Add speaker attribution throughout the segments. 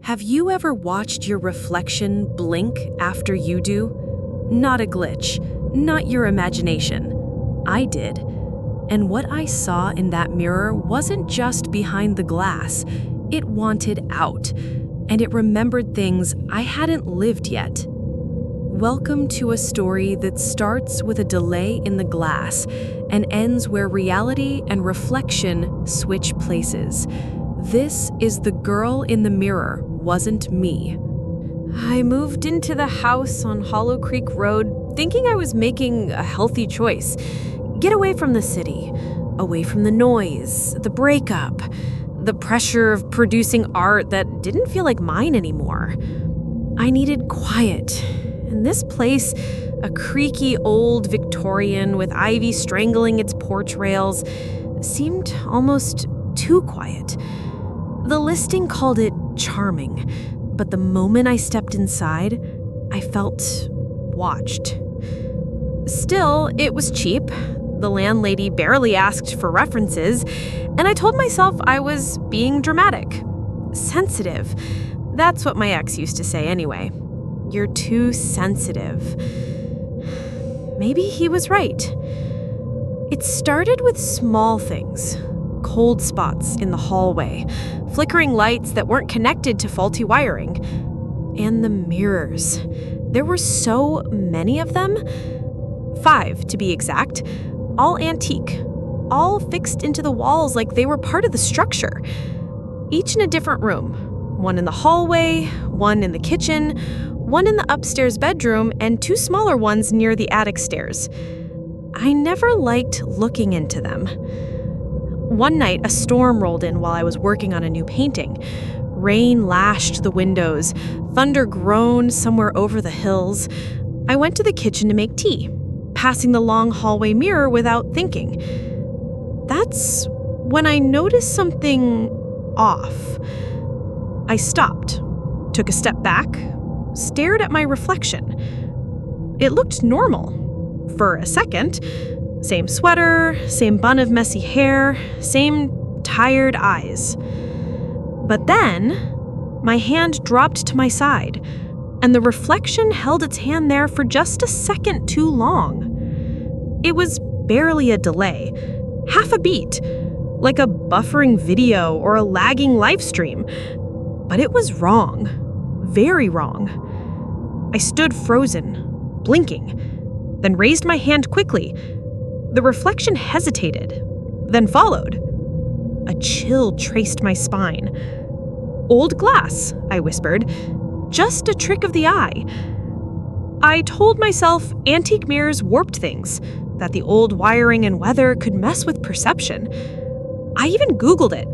Speaker 1: Have you ever watched your reflection blink after you do? Not a glitch, not your imagination. I did. And what I saw in that mirror wasn't just behind the glass. It wanted out, and it remembered things I hadn't lived yet. Welcome to a story that starts with a delay in the glass and ends where reality and reflection switch places. This is The Girl in the Mirror Wasn't Me. I moved into the house on Hollow Creek Road thinking I was making a healthy choice. Get away from the city, away from the noise, the breakup, the pressure of producing art that didn't feel like mine anymore. I needed quiet. And this place, a creaky old Victorian with ivy strangling its porch rails, seemed almost too quiet. The listing called it charming, but the moment I stepped inside, I felt watched. Still, it was cheap. The landlady barely asked for references, and I told myself I was being dramatic. Sensitive. That's what my ex used to say anyway. You're too sensitive. Maybe he was right. It started with small things. Cold spots in the hallway, flickering lights that weren't connected to faulty wiring, and the mirrors. There were so many of them. 5, to be exact. All antique, all fixed into the walls like they were part of the structure. Each in a different room. One in the hallway, one in the kitchen, one in the upstairs bedroom, and 2 smaller ones near the attic stairs. I never liked looking into them. One night, a storm rolled in while I was working on a new painting. Rain lashed the windows, thunder groaned somewhere over the hills. I went to the kitchen to make tea, passing the long hallway mirror without thinking. That's when I noticed something off. I stopped, took a step back, stared at my reflection. It looked normal. For a second. Same sweater, same bun of messy hair, same tired eyes. But then, my hand dropped to my side, and the reflection held its hand there for just a second too long. It was barely a delay, half a beat, like a buffering video or a lagging live stream. But it was wrong, very wrong. I stood frozen, blinking, then raised my hand quickly. The reflection hesitated, then followed. A chill traced my spine. "Old glass," I whispered. "Just a trick of the eye." I told myself antique mirrors warped things, that the old wiring and weather could mess with perception. I even Googled it,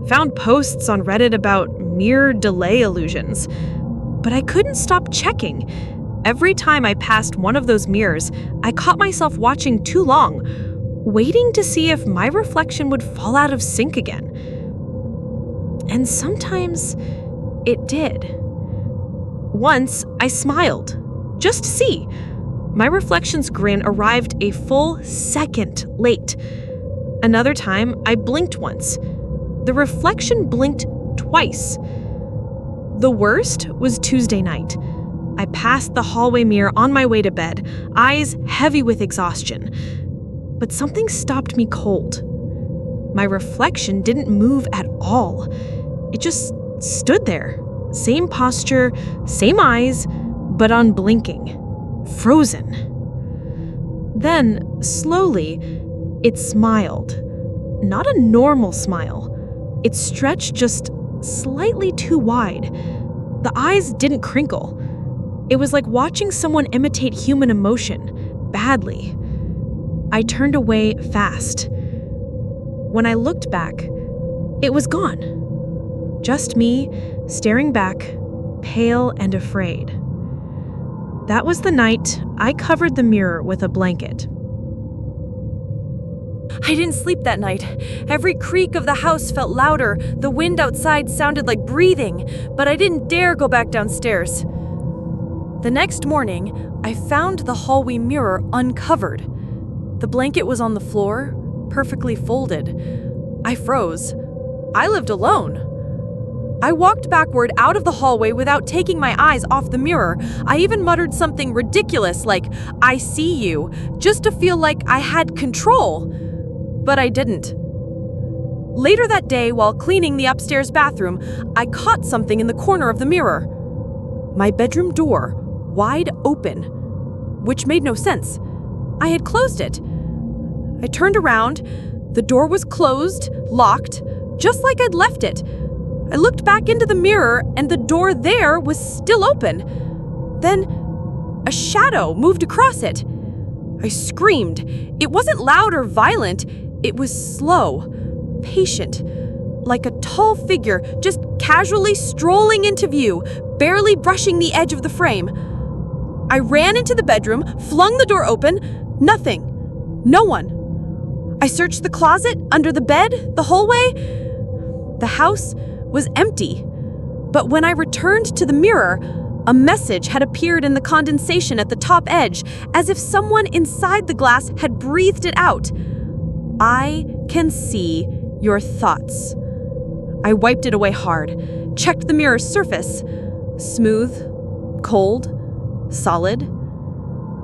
Speaker 1: found posts on Reddit about mirror delay illusions. But I couldn't stop checking. Every time I passed one of those mirrors, I caught myself watching too long, waiting to see if my reflection would fall out of sync again. And sometimes it did. Once, I smiled, just to see. My reflection's grin arrived a full second late. Another time, I blinked once. The reflection blinked twice. The worst was Tuesday night. I passed the hallway mirror on my way to bed, eyes heavy with exhaustion. But something stopped me cold. My reflection didn't move at all. It just stood there. Same posture, same eyes, but unblinking. Frozen. Then, slowly, it smiled. Not a normal smile. It stretched just slightly too wide. The eyes didn't crinkle. It was like watching someone imitate human emotion, badly. I turned away fast. When I looked back, it was gone. Just me, staring back, pale and afraid. That was the night I covered the mirror with a blanket.
Speaker 2: I didn't sleep that night. Every creak of the house felt louder. The wind outside sounded like breathing, but I didn't dare go back downstairs. The next morning, I found the hallway mirror uncovered. The blanket was on the floor, perfectly folded. I froze. I lived alone. I walked backward out of the hallway without taking my eyes off the mirror. I even muttered something ridiculous like, "I see you," just to feel like I had control. But I didn't. Later that day, while cleaning the upstairs bathroom, I caught something in the corner of the mirror. My bedroom door, wide open, which made no sense. I had closed it. I turned around. The door was closed, locked, just like I'd left it. I looked back into the mirror, and the door there was still open. Then, a shadow moved across it. I screamed. It wasn't loud or violent. It was slow, patient, like a tall figure just casually strolling into view, barely brushing the edge of the frame. I ran into the bedroom, flung the door open. Nothing. No one. I searched the closet, under the bed, the hallway. The house was empty. But when I returned to the mirror, a message had appeared in the condensation at the top edge, as if someone inside the glass had breathed it out. "I can see your thoughts." I wiped it away hard, checked the mirror's surface. Smooth, cold, solid.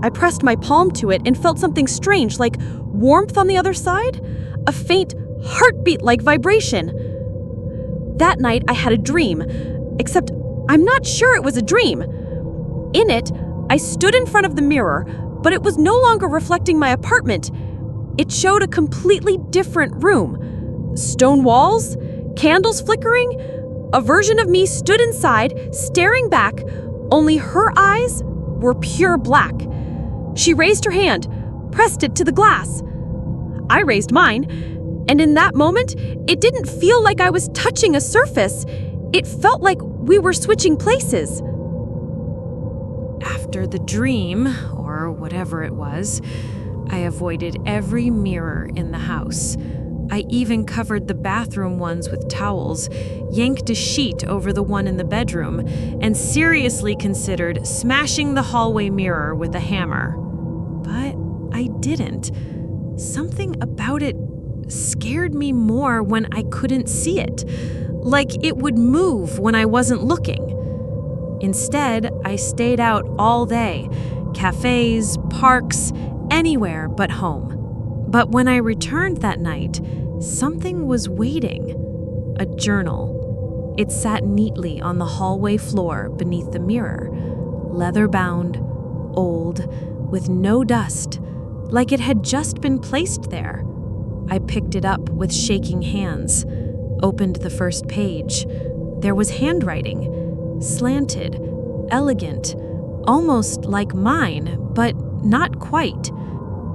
Speaker 2: I pressed my palm to it and felt something strange, like warmth on the other side, a faint heartbeat-like vibration. That night, I had a dream, except I'm not sure it was a dream. In it, I stood in front of the mirror, but it was no longer reflecting my apartment. It showed a completely different room. Stone walls, candles flickering. A version of me stood inside, staring back, only her eyes were pure black. She raised her hand, pressed it to the glass. I raised mine, and in that moment, it didn't feel like I was touching a surface. It felt like we were switching places.
Speaker 1: After the dream, or whatever it was, I avoided every mirror in the house. I even covered the bathroom ones with towels, yanked a sheet over the one in the bedroom, and seriously considered smashing the hallway mirror with a hammer. But I didn't. Something about it scared me more when I couldn't see it, like it would move when I wasn't looking. Instead, I stayed out all day, cafes, parks, anywhere but home. But when I returned that night, something was waiting. A journal. It sat neatly on the hallway floor beneath the mirror, leather-bound, old, with no dust, like it had just been placed there. I picked it up with shaking hands, opened the first page. There was handwriting, slanted, elegant, almost like mine, but not quite.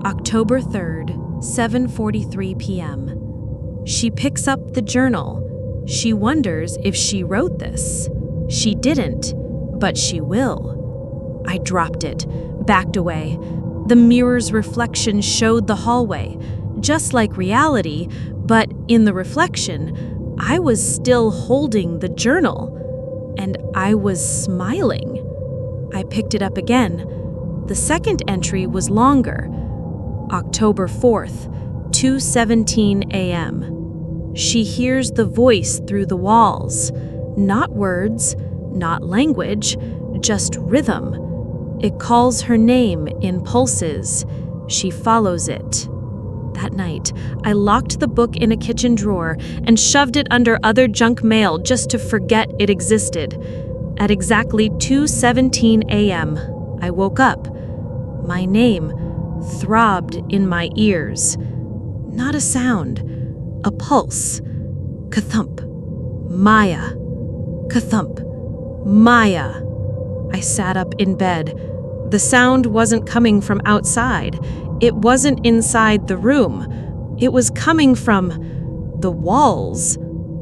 Speaker 1: October 3rd, 7:43 p.m. She picks up the journal. She wonders if she wrote this. She didn't, but she will. I dropped it, backed away. The mirror's reflection showed the hallway, just like reality, but in the reflection, I was still holding the journal, and I was smiling. I picked it up again. The second entry was longer. October 4th, 2:17 a.m. She hears the voice through the walls. Not words, not language, just rhythm. It calls her name in pulses. She follows it. That night, I locked the book in a kitchen drawer and shoved it under other junk mail just to forget it existed. At exactly 2:17 a.m., I woke up. My name throbbed in my ears. Not a sound, a pulse. Ka-thump. Maya. Ka-thump. Maya. I sat up in bed. The sound wasn't coming from outside. It wasn't inside the room. It was coming from the walls.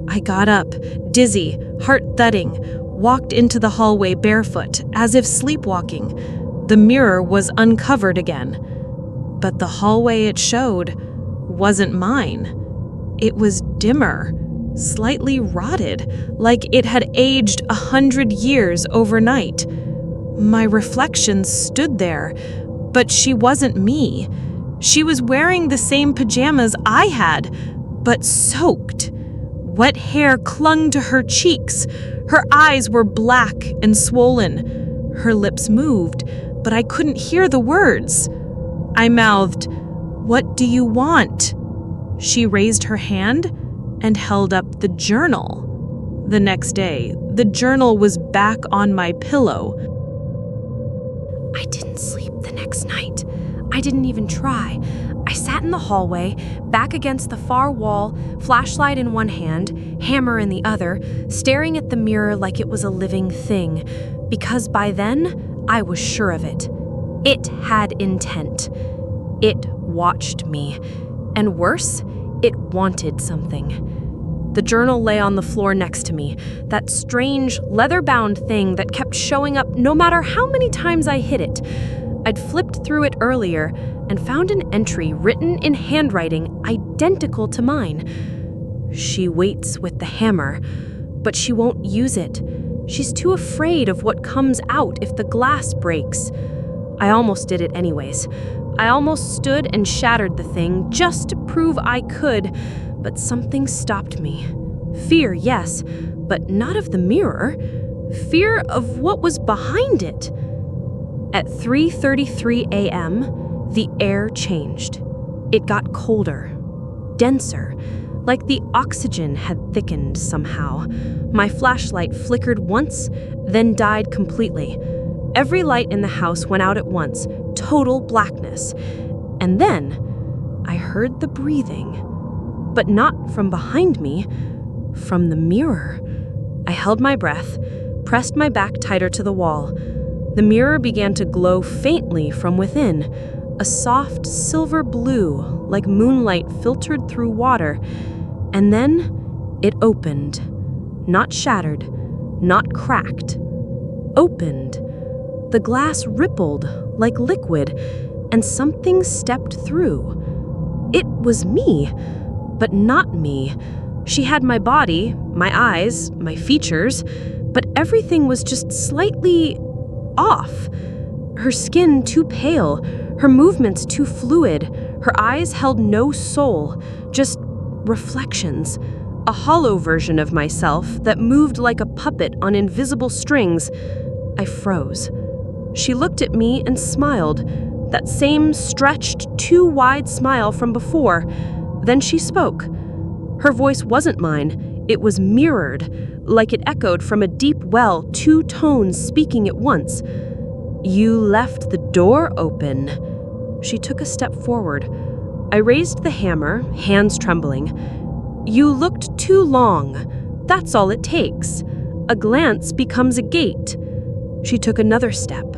Speaker 1: I got up, dizzy, heart thudding, walked into the hallway barefoot, as if sleepwalking. The mirror was uncovered again. But the hallway it showed wasn't mine. It was dimmer, slightly rotted, like it had aged 100 years overnight. My reflection stood there, but she wasn't me. She was wearing the same pajamas I had, but soaked, Wet hair clung to her cheeks. Her eyes were black and swollen. Her lips moved, but I couldn't hear the words. I mouthed, "What do you want?" She raised her hand and held up the journal. The next day, the journal was back on my pillow. I didn't sleep the next night. I didn't even try. I sat in the hallway, back against the far wall, flashlight in one hand, hammer in the other, staring at the mirror like it was a living thing, because by then, I was sure of it. It had intent. It watched me. And worse, it wanted something. The journal lay on the floor next to me, that strange, leather-bound thing that kept showing up no matter how many times I hit it. I'd flipped through it earlier and found an entry written in handwriting identical to mine. She waits with the hammer, but she won't use it. She's too afraid of what comes out if the glass breaks. I almost did it anyways. I almost stood and shattered the thing just to prove I could, but something stopped me. Fear, yes, but not of the mirror. Fear of what was behind it. At 3:33 a.m., the air changed. It got colder, denser, like the oxygen had thickened somehow. My flashlight flickered once, then died completely. Every light in the house went out at once, total blackness. And then I heard the breathing, but not from behind me, from the mirror. I held my breath, pressed my back tighter to the wall. The mirror began to glow faintly from within, a soft silver blue, like moonlight filtered through water. And then it opened, not shattered, not cracked. Opened. The glass rippled like liquid, and something stepped through. It was me, but not me. She had my body, my eyes, my features, but everything was just slightly off. Her skin too pale, her movements too fluid, her eyes held no soul, just reflections. A hollow version of myself that moved like a puppet on invisible strings. I froze. She looked at me and smiled, that same stretched, too wide smile from before. Then she spoke. Her voice wasn't mine, it was mirrored, like it echoed from a deep well, two tones speaking at once. "You left the door open." She took a step forward. I raised the hammer, hands trembling. "You looked too long. That's all it takes. A glance becomes a gate." She took another step.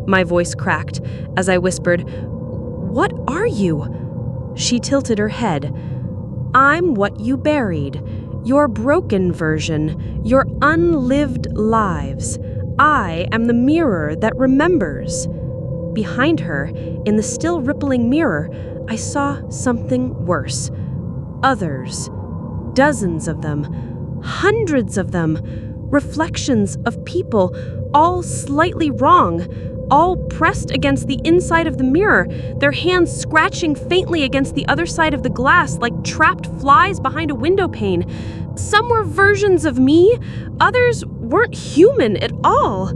Speaker 1: My voice cracked as I whispered, "What are you?" She tilted her head. "I'm what you buried. Your broken version. Your unlived lives. I am the mirror that remembers." Behind her, in the still rippling mirror, I saw something worse. Others. Dozens of them. Hundreds of them. Reflections of people, all slightly wrong, all pressed against the inside of the mirror, their hands scratching faintly against the other side of the glass like trapped flies behind a window pane. Some were versions of me, others weren't human at all.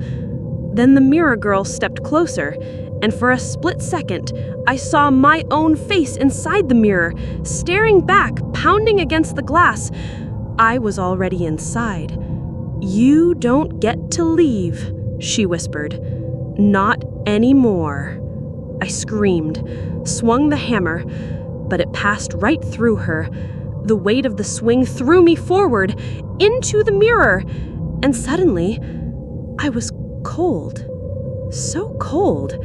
Speaker 1: Then the mirror girl stepped closer, and for a split second, I saw my own face inside the mirror, staring back, pounding against the glass. I was already inside. "You don't get to leave," she whispered. "Not anymore." I screamed, swung the hammer, but it passed right through her. The weight of the swing threw me forward, into the mirror, and suddenly, I was cold. So cold.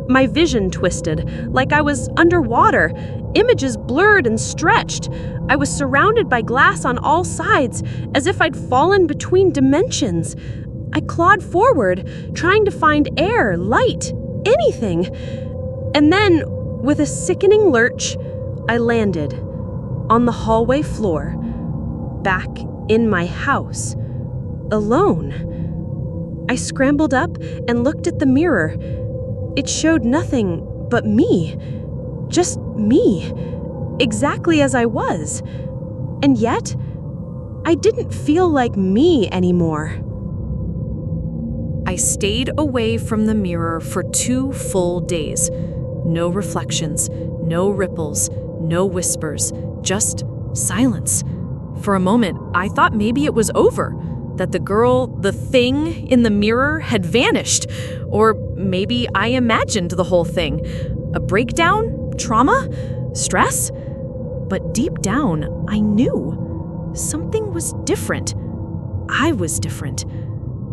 Speaker 1: My vision twisted, like I was underwater. Images blurred and stretched. I was surrounded by glass on all sides, as if I'd fallen between dimensions. I clawed forward, trying to find air, light, anything. And then, with a sickening lurch, I landed on the hallway floor, back in my house, alone. I scrambled up and looked at the mirror. It showed nothing but me. Just me. Exactly as I was. And yet, I didn't feel like me anymore. I stayed away from the mirror for 2 full days. No reflections, no ripples, no whispers, just silence. For a moment, I thought maybe it was over, that the girl, the thing in the mirror had vanished. Or maybe I imagined the whole thing. A breakdown? Trauma? Stress? But deep down, I knew something was different. I was different.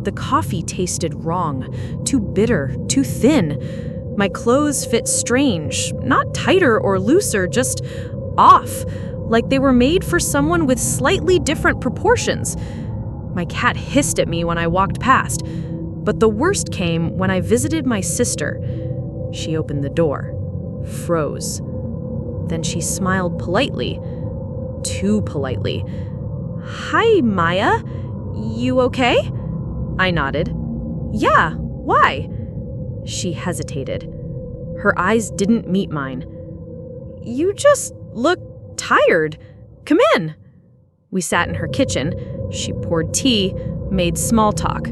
Speaker 1: The coffee tasted wrong, too bitter, too thin. My clothes fit strange, not tighter or looser, just off, like they were made for someone with slightly different proportions. My cat hissed at me when I walked past, but the worst came when I visited my sister. She opened the door, froze. Then she smiled politely, too politely. "Hi, Maya. You okay?" I nodded. "Yeah, why?" She hesitated. Her eyes didn't meet mine. "You just look tired. Come in." We sat in her kitchen. She poured tea, made small talk.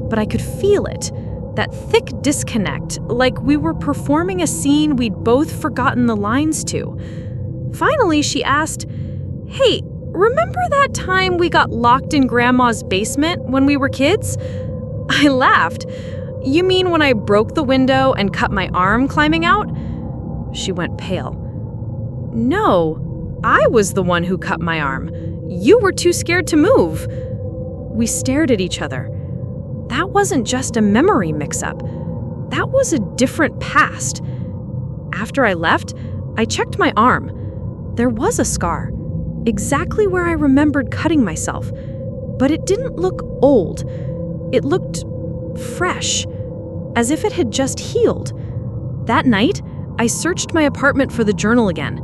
Speaker 1: But I could feel it, that thick disconnect, like we were performing a scene we'd both forgotten the lines to. Finally, she asked, "Hey, remember that time we got locked in Grandma's basement when we were kids?" I laughed. "You mean when I broke the window and cut my arm climbing out?" She went pale. "No, I was the one who cut my arm. You were too scared to move." We stared at each other. That wasn't just a memory mix-up. That was a different past. After I left, I checked my arm. There was a scar, exactly where I remembered cutting myself. But it didn't look old. It looked fresh, as if it had just healed. That night, I searched my apartment for the journal again.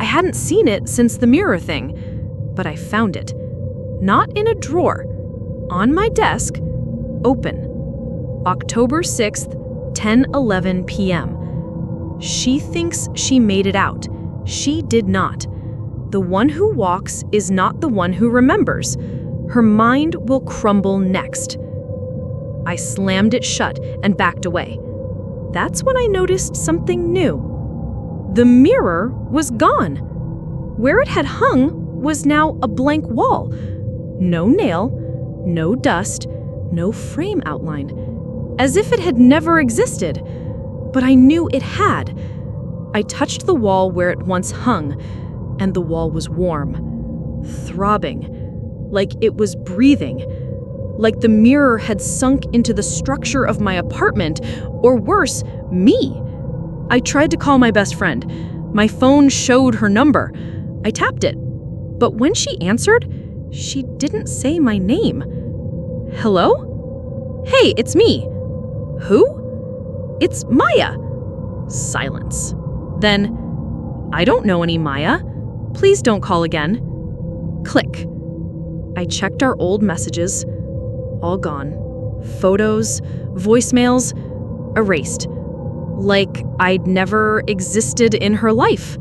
Speaker 1: I hadn't seen it since the mirror thing, but I found it. Not in a drawer. On my desk, open. October 6th, 10:11 p.m. She thinks she made it out. She did not. The one who walks is not the one who remembers. Her mind will crumble next. I slammed it shut and backed away. That's when I noticed something new. The mirror was gone. Where it had hung was now a blank wall. No nail, no dust, no frame outline. As if it had never existed. But I knew it had. I touched the wall where it once hung, and the wall was warm, throbbing, like it was breathing. Like the mirror had sunk into the structure of my apartment, or worse, me. I tried to call my best friend. My phone showed her number. I tapped it. But when she answered, she didn't say my name. "Hello? Hey, it's me." "Who?" "It's Maya." Silence. Then, "I don't know any Maya. Please don't call again." Click. I checked our old messages. All gone. Photos, voicemails, erased. Like I'd never existed in her life.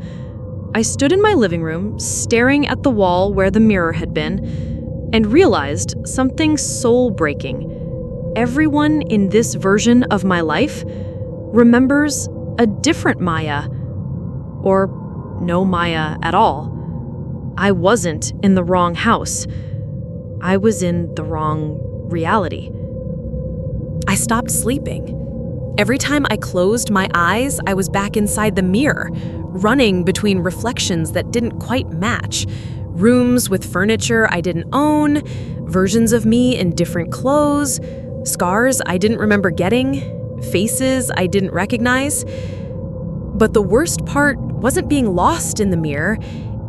Speaker 1: I stood in my living room, staring at the wall where the mirror had been, and realized something soul-breaking. Everyone in this version of my life remembers a different Maya, or no Maya at all. I wasn't in the wrong house. I was in the wrong reality. I stopped sleeping. Every time I closed my eyes, I was back inside the mirror, running between reflections that didn't quite match. Rooms with furniture I didn't own, versions of me in different clothes, scars I didn't remember getting, faces I didn't recognize. But the worst part wasn't being lost in the mirror.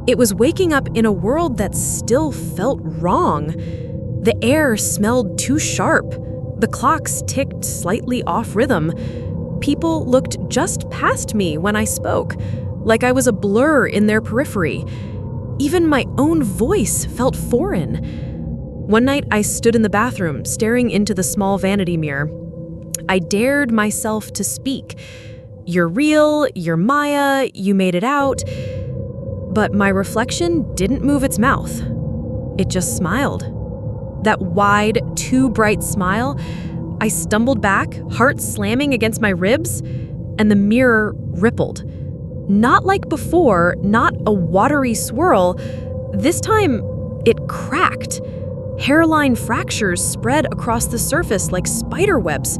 Speaker 1: It was waking up in a world that still felt wrong. The air smelled too sharp. The clocks ticked slightly off rhythm. People looked just past me when I spoke, like I was a blur in their periphery. Even my own voice felt foreign. One night, I stood in the bathroom, staring into the small vanity mirror. I dared myself to speak. "You're real, you're Maya, you made it out." But my reflection didn't move its mouth. It just smiled. That wide, too bright smile. I stumbled back, heart slamming against my ribs, and the mirror rippled. Not like before, not a watery swirl. This time, it cracked. Hairline fractures spread across the surface like spider webs.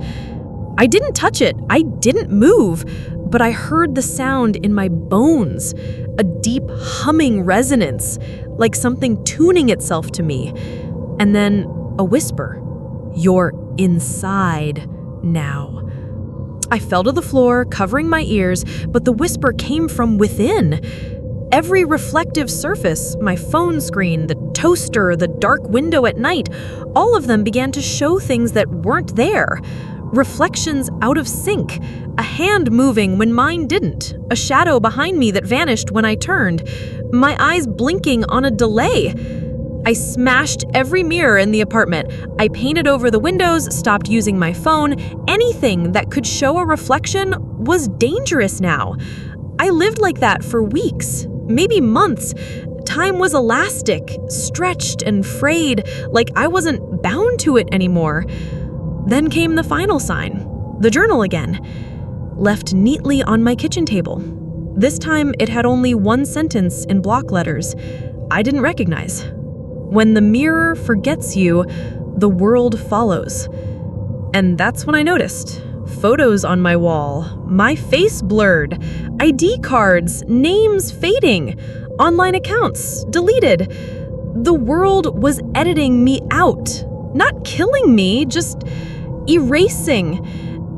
Speaker 1: I didn't touch it. I didn't move, but I heard the sound in my bones, a deep humming resonance, like something tuning itself to me. And then a whisper, "You're inside now." I fell to the floor, covering my ears, but the whisper came from within. Every reflective surface, my phone screen, the toaster, the dark window at night, all of them began to show things that weren't there. Reflections out of sync, a hand moving when mine didn't, a shadow behind me that vanished when I turned, my eyes blinking on a delay. I smashed every mirror in the apartment. I painted over the windows, stopped using my phone. Anything that could show a reflection was dangerous now. I lived like that for weeks, maybe months. Time was elastic, stretched and frayed, like I wasn't bound to it anymore. Then came the final sign, the journal again, left neatly on my kitchen table. This time it had only one sentence in block letters I didn't recognize. When the mirror forgets you, the world follows. And that's when I noticed. Photos on my wall, my face blurred, ID cards, names fading, online accounts deleted. The world was editing me out. Not killing me, just erasing.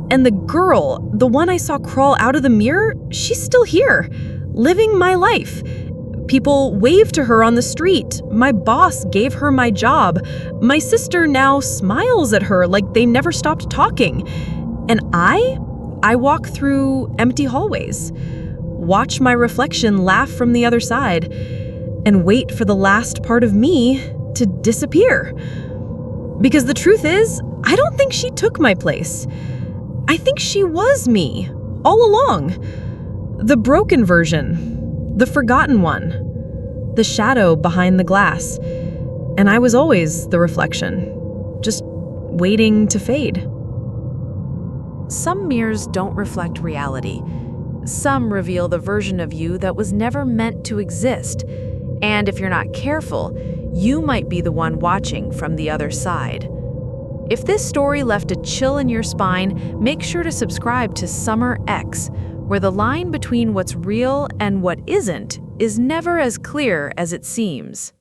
Speaker 1: And the girl, the one I saw crawl out of the mirror, she's still here, living my life. People waved to her on the street. My boss gave her my job. My sister now smiles at her like they never stopped talking. And I walk through empty hallways, watch my reflection laugh from the other side, and wait for the last part of me to disappear. Because the truth is, I don't think she took my place. I think she was me, all along. The broken version. The forgotten one, the shadow behind the glass, and I was always the reflection, just waiting to fade.
Speaker 2: Some mirrors don't reflect reality. Some reveal the version of you that was never meant to exist. And if you're not careful, you might be the one watching from the other side. If this story left a chill in your spine, make sure to subscribe to Summer X, where the line between what's real and what isn't is never as clear as it seems.